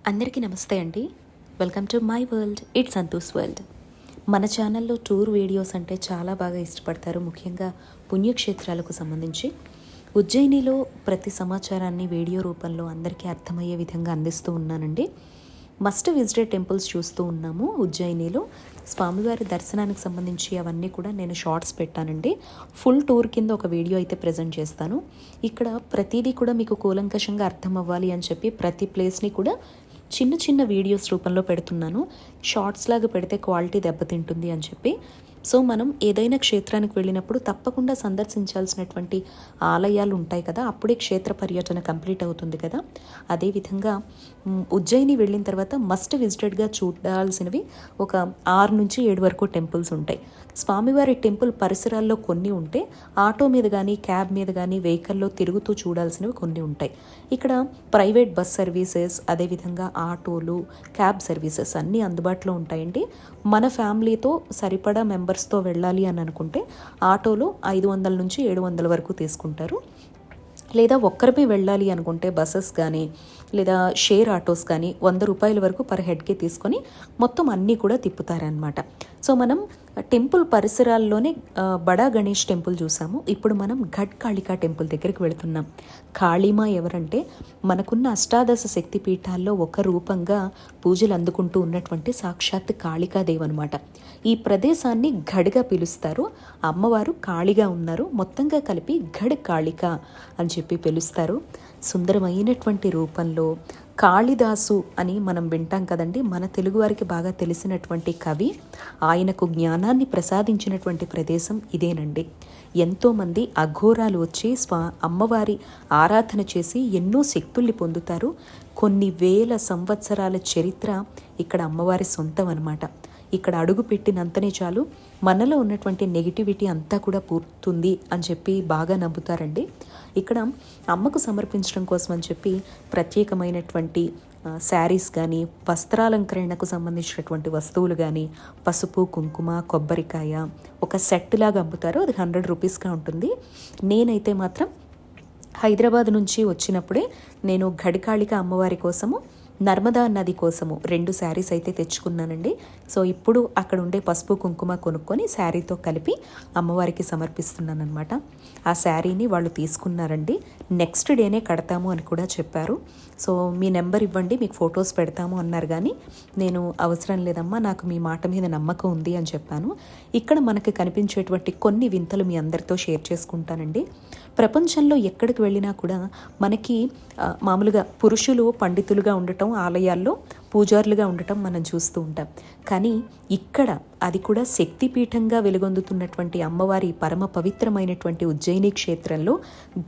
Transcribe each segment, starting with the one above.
అందరికీ నమస్తే అండి. Welcome to my world. It's Santosh world. మన ఛానల్లో టూర్ వీడియోస్ అంటే చాలా బాగా ఇష్టపడతారు, ముఖ్యంగా పుణ్యక్షేత్రాలకు సంబంధించి. ఉజ్జయినిలో ప్రతి సమాచారాన్ని వీడియో రూపంలో అందరికీ అర్థమయ్యే విధంగా అందిస్తూ ఉన్నానండి. మస్ట్ విజిటెడ్ టెంపుల్స్ చూస్తూ ఉన్నాము ఉజ్జయినిలో. స్వామివారి దర్శనానికి సంబంధించి అవన్నీ కూడా నేను షార్ట్స్ పెట్టానండి. ఫుల్ టూర్ కింద ఒక వీడియో అయితే ప్రజెంట్ చేస్తాను. ఇక్కడ ప్రతిదీ కూడా మీకు కూలంకషంగా అర్థం అవ్వాలి అని చెప్పి ప్రతి ప్లేస్ని కూడా చిన్న చిన్న వీడియోస్ రూపంలో పెడుతున్నాను. షార్ట్స్ లాగా పెడితే క్వాలిటీ దెబ్బతింటుంది అని చెప్పి. సో మనం ఏదైనా క్షేత్రానికి వెళ్ళినప్పుడు తప్పకుండా సందర్శించాల్సినటువంటి ఆలయాలు ఉంటాయి కదా, అప్పుడే క్షేత్ర పర్యటన కంప్లీట్ అవుతుంది కదా. అదేవిధంగా ఉజ్జయిని వెళ్ళిన తర్వాత మస్ట్ విజిటెడ్గా చూడాల్సినవి ఒక 6 నుంచి 7 వరకు టెంపుల్స్ ఉంటాయి. స్వామివారి టెంపుల్ పరిసరాల్లో కొన్ని ఉంటే, ఆటో మీద కానీ క్యాబ్ మీద కానీ వెహికల్లో తిరుగుతూ చూడాల్సినవి కొన్ని ఉంటాయి. ఇక్కడ ప్రైవేట్ బస్ సర్వీసెస్, అదేవిధంగా ఆటోలు, క్యాబ్ సర్వీసెస్ అన్నీ అందుబాటులో ఉంటాయండి. మన ఫ్యామిలీతో సరిపడా మెంబర్స్తో వెళ్ళాలి అని అనుకుంటే ఆటోలో 500 నుంచి 700 వరకు తీసుకుంటారు. లేదా ఒక్కరిపై వెళ్ళాలి అనుకుంటే బస్సెస్ కానీ లేదా షేర్ ఆటోస్ కానీ 100 రూపాయల వరకు పర్ హెడ్కి తీసుకొని మొత్తం అన్నీ కూడా తిప్పుతారనమాట. సో మనం టెంపుల్ పరిసరాల్లోనే బడా గణేష్ టెంపుల్ చూసాము. ఇప్పుడు మనం ఘట్ కాళికా టెంపుల్ దగ్గరికి వెళుతున్నాం. కాళీమా ఎవరంటే మనకున్న అష్టాదశ శక్తి పీఠాల్లో ఒక రూపంగా పూజలు అందుకుంటూ ఉన్నటువంటి సాక్షాత్ కాళికాదేవి అనమాట. ఈ ప్రదేశాన్ని ఘడ్గా పిలుస్తారు. అమ్మవారు కాళిగా ఉన్నారు, మొత్తంగా కలిపి ఘడ్ కాళిక అని చెప్పి పిలుస్తారు. సుందరమైనటువంటి రూపంలో కాళిదాసు అని మనం వింటాం కదండి, మన తెలుగువారికి బాగా తెలిసినటువంటి కవి. ఆయనకు జ్ఞానాన్ని ప్రసాదించినటువంటి ప్రదేశం ఇదేనండి. ఎంతోమంది అఘోరాలు వచ్చి అమ్మవారి ఆరాధన చేసి ఎన్నో శక్తుల్ని పొందుతారు. కొన్ని వేల సంవత్సరాల చరిత్ర ఇక్కడ అమ్మవారి సొంతం అన్నమాట. ఇక్కడ అడుగు పెట్టినంతనే చాలు మనలో ఉన్నటువంటి నెగిటివిటీ అంతా కూడా పూర్తుంది అని చెప్పి బాగా నమ్ముతారండి. ఇక్కడ అమ్మకు సమర్పించడం కోసం అని చెప్పి ప్రత్యేకమైనటువంటి శారీస్ కానీ, వస్త్రాలంకరణకు సంబంధించినటువంటి వస్తువులు కానీ, పసుపు, కుంకుమ, కొబ్బరికాయ ఒక సెట్ లాగా అమ్ముతారు. అది 100 రూపీస్గా ఉంటుంది. నేనైతే మాత్రం హైదరాబాద్ నుంచి వచ్చినప్పుడే నేను ఘడికాళిక అమ్మవారి కోసము, నర్మదా నది కోసము 2 శారీస్ అయితే తెచ్చుకున్నానండి. సో ఇప్పుడు అక్కడ ఉండే పసుపు కుంకుమ కొనుక్కొని శారీతో కలిపి అమ్మవారికి సమర్పిస్తున్నాను అనమాట. ఆ శారీని వాళ్ళు తీసుకున్నారండి. నెక్స్ట్ డేనే కడతాము అని కూడా చెప్పారు. సో మీ నెంబర్ ఇవ్వండి, మీకు ఫొటోస్ పెడతాము అన్నారు. కానీ నేను అవసరం లేదమ్మా, నాకు మీ మాట మీద నమ్మకం ఉంది అని చెప్పాను. ఇక్కడ మనకు కనిపించేటువంటి కొన్ని వింతలు మీ అందరితో షేర్ చేసుకుంటానండి. ప్రపంచంలో ఎక్కడికి వెళ్ళినా కూడా మనకి మామూలుగా పురుషులు పండితులుగా ఉండటం, ఆలయాల్లో పూజారులుగా ఉండటం మనం చూస్తూ ఉంటాం. కానీ ఇక్కడ అది కూడా శక్తిపీఠంగా వెలుగొందుతున్నటువంటి అమ్మవారి పరమ పవిత్రమైనటువంటి ఉజ్జయిని క్షేత్రంలో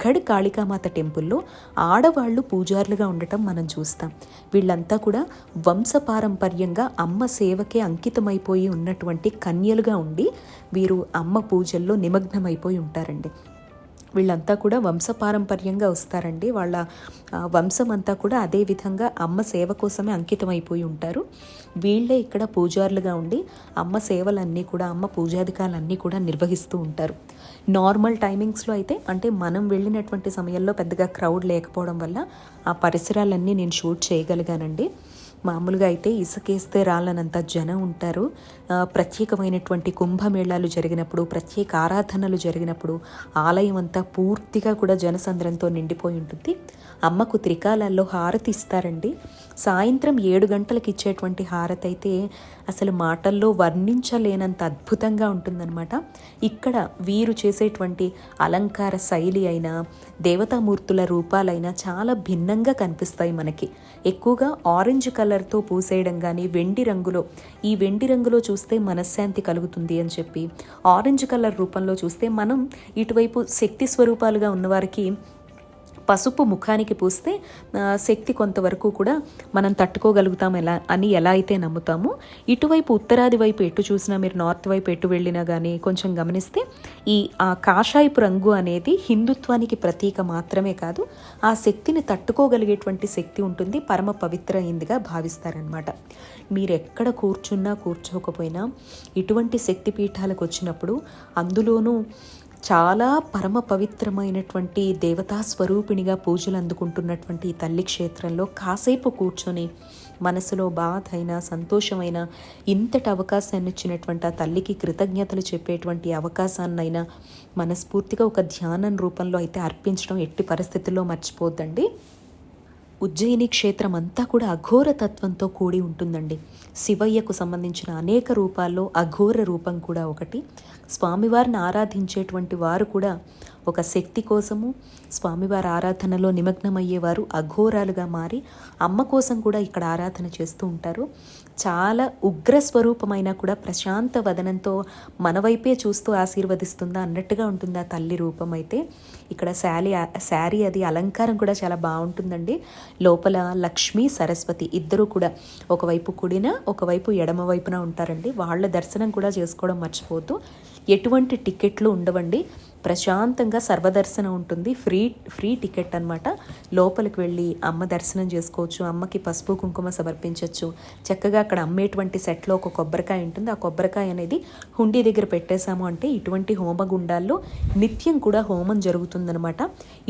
ఘడ్ కాళికామాత టెంపుల్లో ఆడవాళ్ళు పూజారులుగా ఉండటం మనం చూస్తాం. వీళ్ళంతా కూడా వంశపారంపర్యంగా అమ్మ సేవకే అంకితమైపోయి ఉన్నటువంటి కన్యలుగా ఉండి వీరు అమ్మ పూజల్లో నిమగ్నమైపోయి ఉంటారండి. వీళ్ళంతా కూడా వంశపారంపర్యంగా వస్తారండి. వాళ్ళ వంశం అంతా కూడా అదే విధంగా అమ్మ సేవ కోసమే అంకితమైపోయి ఉంటారు. వీళ్ళే ఇక్కడ పూజారులుగా ఉండి అమ్మ సేవలన్నీ కూడా, అమ్మ పూజాధికాలన్నీ కూడా నిర్వహిస్తూ ఉంటారు. నార్మల్ టైమింగ్స్లో అయితే, అంటే మనం వెళ్ళినటువంటి సమయంలో పెద్దగా క్రౌడ్ లేకపోవడం వల్ల ఆ పరిసరాలన్నీ నేను షూట్ చేయగలిగానండి. మామూలుగా అయితే ఇసుకేస్తే రాళ్ళనంత జనం ఉంటారు. ప్రత్యేకమైనటువంటి కుంభమేళాలు జరిగినప్పుడు, ప్రత్యేక ఆరాధనలు జరిగినప్పుడు ఆలయం అంతా పూర్తిగా కూడా జనసంద్రంతో నిండిపోయి ఉంటుంది. అమ్మకు త్రికాలాల్లో హారతి ఇస్తారండి. సాయంత్రం 7 గంటలకు ఇచ్చేటువంటి హారతి అయితే అసలు మాటల్లో వర్ణించలేనంత అద్భుతంగా ఉంటుందన్నమాట. ఇక్కడ వీరు చేసేటువంటి అలంకార శైలి అయినా, దేవతామూర్తుల రూపాలైనా చాలా భిన్నంగా కనిపిస్తాయి మనకి. ఎక్కువగా ఆరెంజ్ కలర్తో పూసేయడం కానీ, వెండి రంగులో, ఈ వెండి రంగులో చూస్తే మనశ్శాంతి కలుగుతుంది అని చెప్పి, ఆరెంజ్ కలర్ రూపంలో చూస్తే మనం ఇటువైపు శక్తి స్వరూపాలుగా ఉన్నవారికి పసుపు ముఖానికి పూస్తే శక్తి కొంతవరకు కూడా మనం తట్టుకోగలుగుతాం ఎలా అయితే నమ్ముతామో, ఇటువైపు ఉత్తరాది వైపు ఎటు చూసినా, మీరు నార్త్ వైపు ఎటు వెళ్ళినా కానీ కొంచెం గమనిస్తే ఆ కాషాయపు రంగు అనేది హిందుత్వానికి ప్రతీక మాత్రమే కాదు, ఆ శక్తిని తట్టుకోగలిగేటువంటి శక్తి ఉంటుంది, పరమ పవిత్రమైందిగా భావిస్తారనమాట. మీరు ఎక్కడ కూర్చున్నా కూర్చోకపోయినా ఇటువంటి శక్తిపీఠాలకు వచ్చినప్పుడు, అందులోనూ చాలా పరమ పవిత్రమైనటువంటి దేవతా స్వరూపిణిగా పూజలు అందుకుంటున్నటువంటి ఈ తల్లి క్షేత్రంలో కాసేపు కూర్చొని మనసులో బాధ అయినా సంతోషమైన ఇంతటి అవకాశాన్ని ఇచ్చినటువంటి ఆ తల్లికి కృతజ్ఞతలు చెప్పేటువంటి అవకాశాన్నైనా మనస్ఫూర్తిగా ఒక ధ్యానం రూపంలో అయితే అర్పించడం ఎట్టి పరిస్థితుల్లో మర్చిపోద్దండి. ఉజ్జయిని క్షేత్రం అంతా కూడా అఘోర తత్వంతో కూడి ఉంటుందండి. శివయ్యకు సంబంధించిన అనేక రూపాల్లో అఘోర రూపం కూడా ఒకటి. స్వామివారిని ఆరాధించేటువంటి వారు కూడా ఒక శక్తి కోసము స్వామివారి ఆరాధనలో నిమగ్నమయ్యేవారు అఘోరాలుగా మారి అమ్మ కోసం కూడా ఇక్కడ ఆరాధన చేస్తూ ఉంటారు. చాలా ఉగ్ర స్వరూపమైనా కూడా ప్రశాంత వదనంతో మన వైపే చూస్తూ ఆశీర్వదిస్తుందా అన్నట్టుగా ఉంటుంది ఆ తల్లి రూపం అయితే. ఇక్కడ శారీ అది అలంకారం కూడా చాలా బాగుంటుందండి. లోపల లక్ష్మీ సరస్వతి ఇద్దరు కూడా ఒకవైపు కుడిన ఒకవైపు ఎడమ వైపున ఉంటారండి. వాళ్ళ దర్శనం కూడా చేసుకోవడం మర్చిపోతూ. ఎటువంటి టికెట్లు ఉండవండి, ప్రశాంతంగా సర్వదర్శనం ఉంటుంది. ఫ్రీ టికెట్ అనమాట. లోపలికి వెళ్ళి అమ్మ దర్శనం చేసుకోవచ్చు, అమ్మకి పసుపు కుంకుమ సమర్పించవచ్చు. చక్కగా అక్కడ అమ్మేటువంటి సెట్లో ఒక కొబ్బరికాయ ఉంటుంది. ఆ కొబ్బరికాయ అనేది హుండీ దగ్గర పెట్టేశాము అంటే ఇటువంటి హోమగుండాల్లో నిత్యం కూడా హోమం జరుగుతుందనమాట.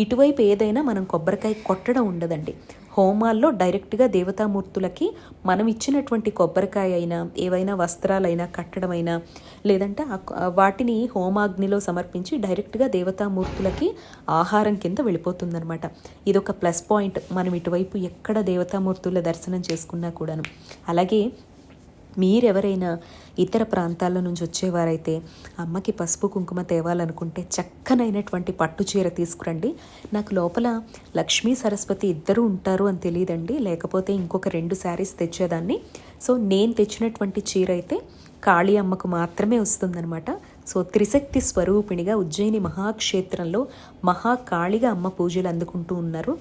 ఇటువైపు ఏదైనా మనం కొబ్బరికాయ కొట్టడం ఉండదండి. హోమాల్లో డైరెక్ట్గా దేవతామూర్తులకి మనం ఇచ్చినటువంటి కొబ్బరికాయ అయినా ఏవైనా వస్త్రాలైనా కట్టడమైనా లేదంటే వాటిని హోమాగ్నిలో సమర్పించి డైరెక్ట్గా దేవతామూర్తులకి ఆహారం కింద వెళ్ళిపోతుందనమాట. ఇదొక ప్లస్ పాయింట్ మనం ఇటువైపు ఎక్కడ దేవతామూర్తుల దర్శనం చేసుకున్నా కూడాను. అలాగే మీరెవరైనా ఇతర ప్రాంతాల నుంచి వచ్చేవారైతే అమ్మకి పసుపు కుంకుమ తేవాలనుకుంటే చక్కనైనటువంటి పట్టు చీర తీసుకురండి. నాకు లోపల లక్ష్మీ సరస్వతి ఇద్దరు ఉంటారు అని తెలియదండి, లేకపోతే ఇంకొక 2 శారీస్ తెచ్చేదాన్ని. సో నేను తెచ్చినటువంటి చీర అయితే కాళీ అమ్మకు మాత్రమే వస్తుందనమాట. సో త్రిశక్తి స్వరూపిణిగా ఉజ్జయిని మహాక్షేత్రంలో మహాకాళిగా అమ్మ పూజలు అందుకుంటూ ఉన్నారు.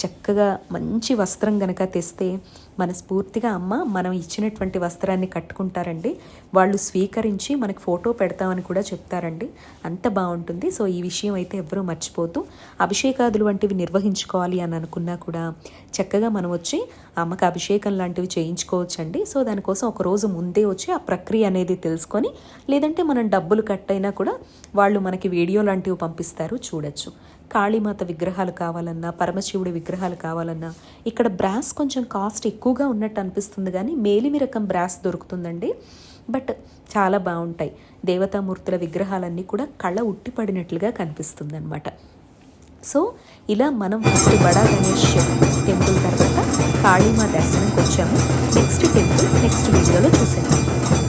చక్కగా మంచి వస్త్రం గనక తెస్తే మనస్ఫూర్తిగా అమ్మ మనం ఇచ్చినటువంటి వస్త్రాన్ని కట్టుకుంటారండి. వాళ్ళు స్వీకరించి మనకు ఫోటో పెడతామని కూడా చెప్తారండి. అంత బాగుంటుంది. సో ఈ విషయం అయితే ఎవ్వరూ మర్చిపోతూ అభిషేకాదులు వంటివి నిర్వహించుకోవాలి అని అనుకున్నా కూడా చక్కగా మనం వచ్చి అమ్మకి అభిషేకం లాంటివి చేయించుకోవచ్చండి. సో దానికోసం ఒక రోజు ముందే వచ్చి ఆ ప్రక్రియ అనేది తెలుసుకొని, లేదంటే మనం డబ్బులు కట్ అయినా కూడా వాళ్ళు మనకి వీడియో లాంటివి పంపిస్తారు, చూడొచ్చు. కాళీమాత విగ్రహాలు కావాలన్నా పరమశివుడి విగ్రహాలు కావాలన్నా ఇక్కడ బ్రాస్ కొంచెం కాస్ట్ ఎక్కువగా ఉన్నట్టు అనిపిస్తుంది, కానీ మేలిమి రకం బ్రాస్ దొరుకుతుందండి. బట్ చాలా బాగుంటాయి. దేవతామూర్తుల విగ్రహాలన్నీ కూడా కళ్ళ ఉట్టిపడినట్లుగా కనిపిస్తుంది అనమాట. సో ఇలా మనం ఫస్ట్ బడా గణేష్ టెంపుల్ తర్వాత కాళీమా దర్శనంకి వచ్చాము. నెక్స్ట్ టెంపుల్ నెక్స్ట్ వీడియోలో చూసాము.